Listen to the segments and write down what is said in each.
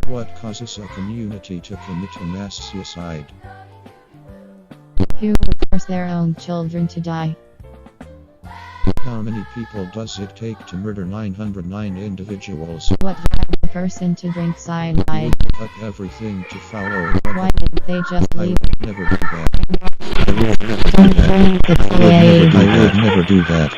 What causes a community to commit a mass suicide? Who would force their own children to die? How many people does it take to murder 909 individuals? What drives a person to drink cyanide? Cut everything to follow. Why didn't they just I leave? would never do that. Don't drink the Kool-Aid. I would never do that.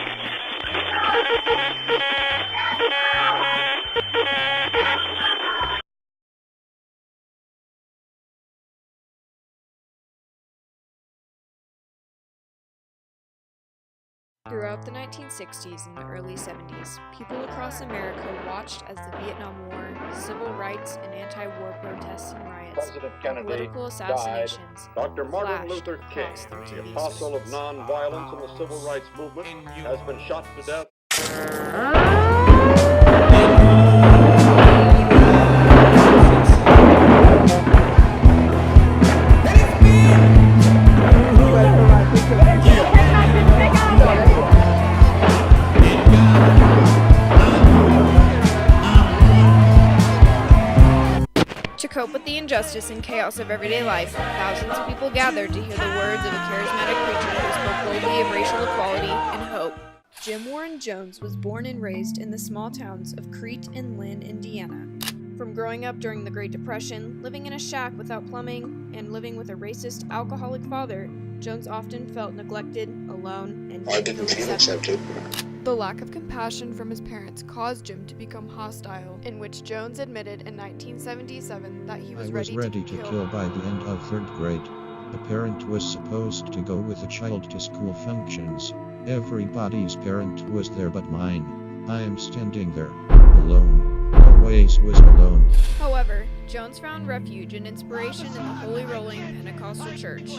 Throughout the 1960s and the early 70s, people across America watched as the Vietnam War, civil rights and anti-war protests and riots, President and Kennedy political assassinations Dr. Martin flashed Luther King, across their the TV apostle of screens. nonviolence in the civil rights movement, has been shot to death. To cope with the injustice and chaos of everyday life, thousands of people gathered to hear the words of a charismatic preacher who spoke boldly of racial equality and hope. Jim Warren Jones was born and raised in the small towns of Crete and Lynn, Indiana. From growing up during the Great Depression, living in a shack without plumbing, and living with a racist, alcoholic father, Jones often felt neglected, alone, and I didn't feel accepted. The lack of compassion from his parents caused Jim to become hostile, in which Jones admitted in 1977 that he I was was ready to kill by the end of third grade. The parent was supposed to go with the child to school functions. Everybody's parent was there but mine. I am standing there, alone. Always was alone. However, Jones found refuge and inspiration in the Holy Rolling Pentecostal Church.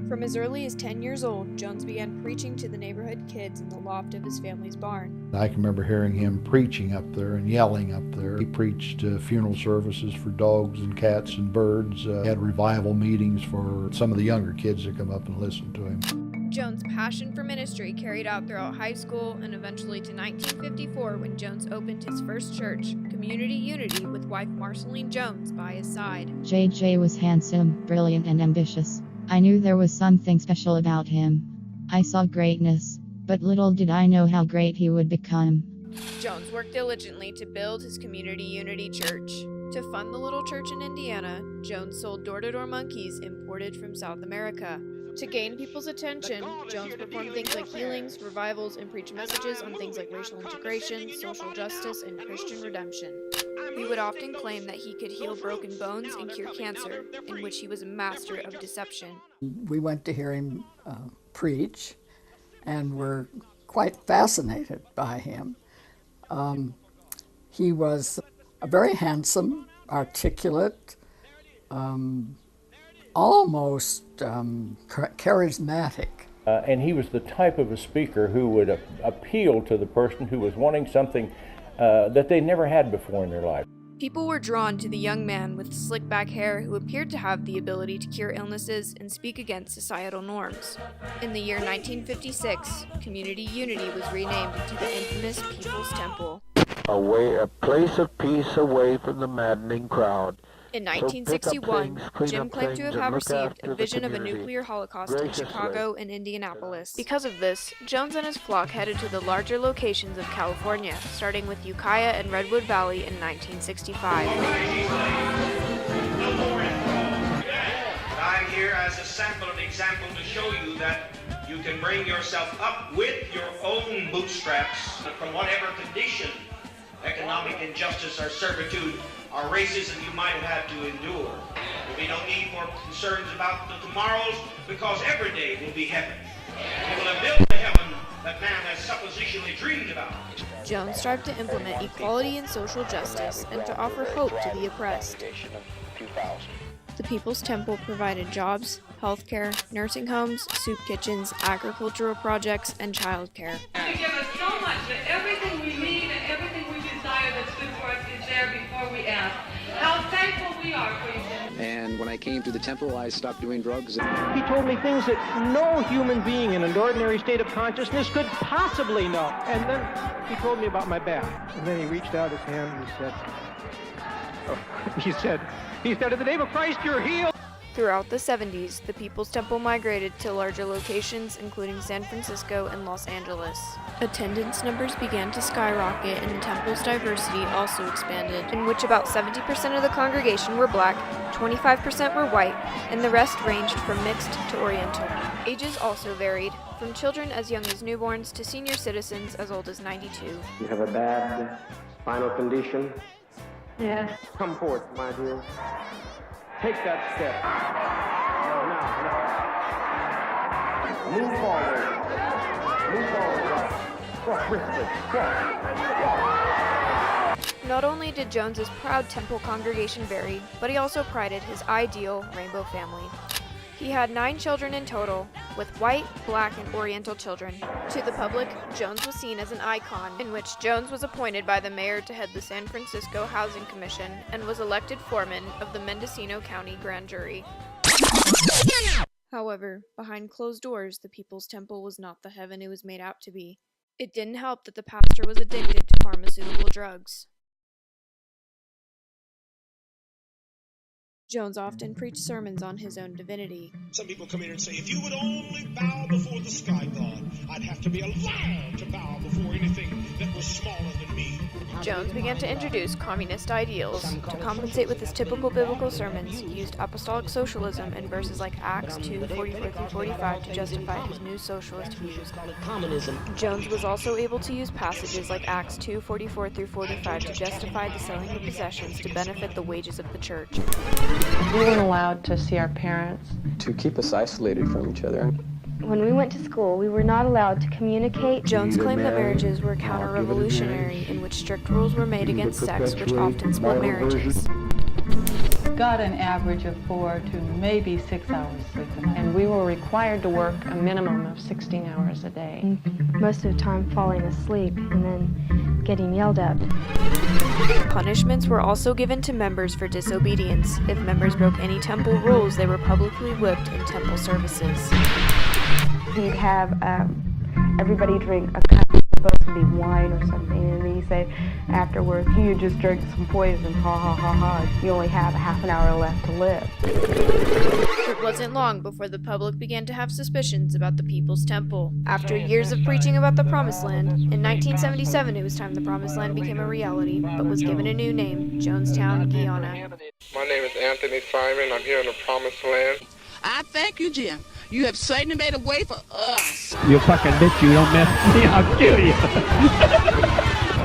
From as early as 10 years old, Jones began preaching to the neighborhood kids in the loft of his family's barn. I can remember hearing him preaching up there and yelling up there. He preached funeral services for dogs and cats and birds. Had revival meetings for some of the younger kids to come up and listen to him. Jones' passion for ministry carried out throughout high school and eventually to 1954 when Jones opened his first church, Community Unity, with wife Marceline Jones by his side. JJ was handsome, brilliant, and ambitious. I knew there was something special about him. I saw greatness, but little did I know how great he would become. Jones worked diligently to build his Community Unity Church. To fund the little church in Indiana, Jones sold door-to-door monkeys imported from South America. To gain people's attention, Jones performed things like healings, revivals, and preached messages on things like racial integration, social justice, and Christian redemption. He would often claim that he could heal broken bones and cure cancer, in which he was a master of deception. We went to hear him preach and were quite fascinated by him. He was a very handsome, articulate, almost charismatic. And he was the type of a speaker who would appeal to the person who was wanting something that they never had before in their life. People were drawn to the young man with slick back hair who appeared to have the ability to cure illnesses and speak against societal norms. In the year 1956, Community Unity was renamed into the infamous People's Temple. A place of peace away from the maddening crowd. In 1961, Jim claimed to have received a vision of a nuclear holocaust in Chicago and Indianapolis. Because of this, Jones and his flock headed to the larger locations of California, starting with Ukiah and Redwood Valley in 1965. I'm here as a sample and example to show you that you can bring yourself up with your own bootstraps from whatever condition, economic injustice or servitude or racism you might have had to endure. There'll be no need for concerns about the tomorrows because every day will be heaven. We will have built the heaven that man has suppositionally dreamed about. Jones strived to implement equality and social justice and to offer hope to the oppressed. The People's Temple provided jobs, healthcare, nursing homes, soup kitchens, agricultural projects, and childcare. You give us so much that everything we need and everything we desire that's good for us is there before we ask. How thankful we are for you. And when I came to the temple, I stopped doing drugs. He told me things that no human being in an ordinary state of consciousness could possibly know. And then he told me about my back. And then he reached out his hand and he said, in the name of Christ, you're healed. Throughout the 70s, the People's Temple migrated to larger locations, including San Francisco and Los Angeles. Attendance numbers began to skyrocket, and the temple's diversity also expanded, in which about 70% of the congregation were black, 25% were white, and the rest ranged from mixed to Oriental. Ages also varied, from children as young as newborns to senior citizens as old as 92. You have a bad spinal condition? Yes. Come forth, my dear. Take that step. No. Move forward. Walk briskly. Walk. Not only did Jones's proud temple congregation vary, but he also prided his ideal rainbow family. He had 9 children in total, with white, black, and Oriental children. To the public, Jones was seen as an icon, in which Jones was appointed by the mayor to head the San Francisco Housing Commission and was elected foreman of the Mendocino County Grand Jury. However, behind closed doors, the People's Temple was not the heaven it was made out to be. It didn't help that the pastor was addicted to pharmaceutical drugs. Jones often preached sermons on his own divinity. Some people come in and say, if you would only bow before the sky god, I'd have to be allowed to bow before anything that was smaller than me. Jones began to introduce communist ideals. To compensate with his typical biblical sermons, he used apostolic socialism and verses like Acts 2:44-45 to justify his new socialist views. Jones was also able to use passages like Acts 2:44-45 to justify the selling of possessions to benefit the wages of the church. We weren't allowed to see our parents. To keep us isolated from each other. When we went to school, we were not allowed to communicate. Jones claimed that marriages were counter-revolutionary, in which strict rules were made against sex, which often split marriages. Got an average of 4 to maybe 6 hours sleep a night. And we were required to work a minimum of 16 hours a day. Most of the time falling asleep and then getting yelled at. Punishments were also given to members for disobedience. If members broke any temple rules, they were publicly whipped in temple services. He'd have everybody drink a cup, supposed to be wine or something, and then he said afterwards, you just drank some poison, ha ha ha ha, you only have a half an hour left to live. It wasn't long before the public began to have suspicions about the People's Temple. After years of preaching about the Promised Land, in 1977 it was time the Promised Land became a reality, but was given a new name, Jonestown, Guyana. My name is Anthony Simon. I'm here in the Promised Land. I thank you, Jim. You have certainly made a way for us. You fucking bitch, you don't mess with me, I'll kill you.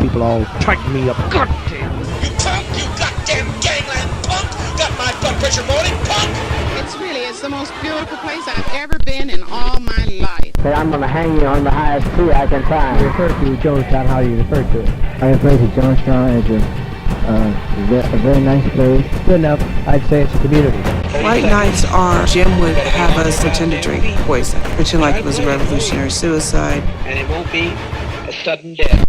People all tighten me up. Goddamn. You punk, you goddamn gangland punk! Got my blood pressure rolling, punk! It's the most beautiful place I've ever been in all my life. Say, I'm gonna hang you on the highest tree I can find. You refer to Jonestown, how do you refer to it? I refer to Jonestown as a very nice place. Good enough, I'd say it's a community. White nights are, Jim would have us pretend to drink poison, pretend like it was a revolutionary suicide. And it won't be a sudden death.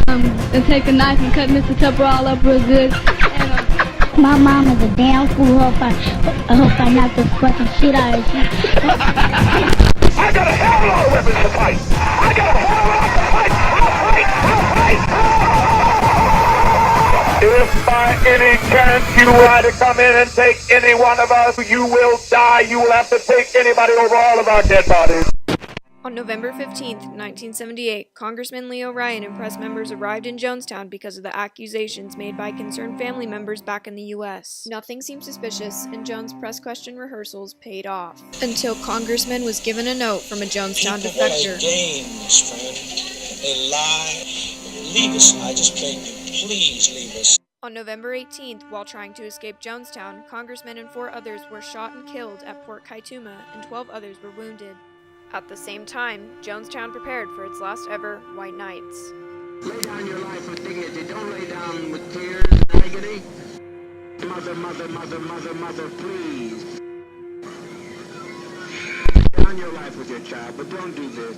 And take a knife and cut Mr. Tupper all up real good. My mom is a damn fool. I hope I knock the fucking shit out of you. I got a hell of a lot of weapons to fight! I got a hell of a lot to fight! If by any chance you try to come in and take any one of us, you will die. You will have to take anybody over all of our dead bodies. On November 15, 1978, Congressman Leo Ryan and press members arrived in Jonestown because of the accusations made by concerned family members back in the U.S. Nothing seemed suspicious, and Jones' press question rehearsals paid off. Until Congressman was given a note from a Jonestown defector. People play games, friend. They lie. Leave us. I just beg you. Please leave us. On November 18th, while trying to escape Jonestown, Congressman and 4 others were shot and killed at Port Kaituma, and 12 others were wounded. At the same time, Jonestown prepared for its last ever White Nights. Lay down your life with dignity. Don't lay down with tears and agony. Mother, mother, mother, mother, mother, please. Lay down your life with your child, but don't do this.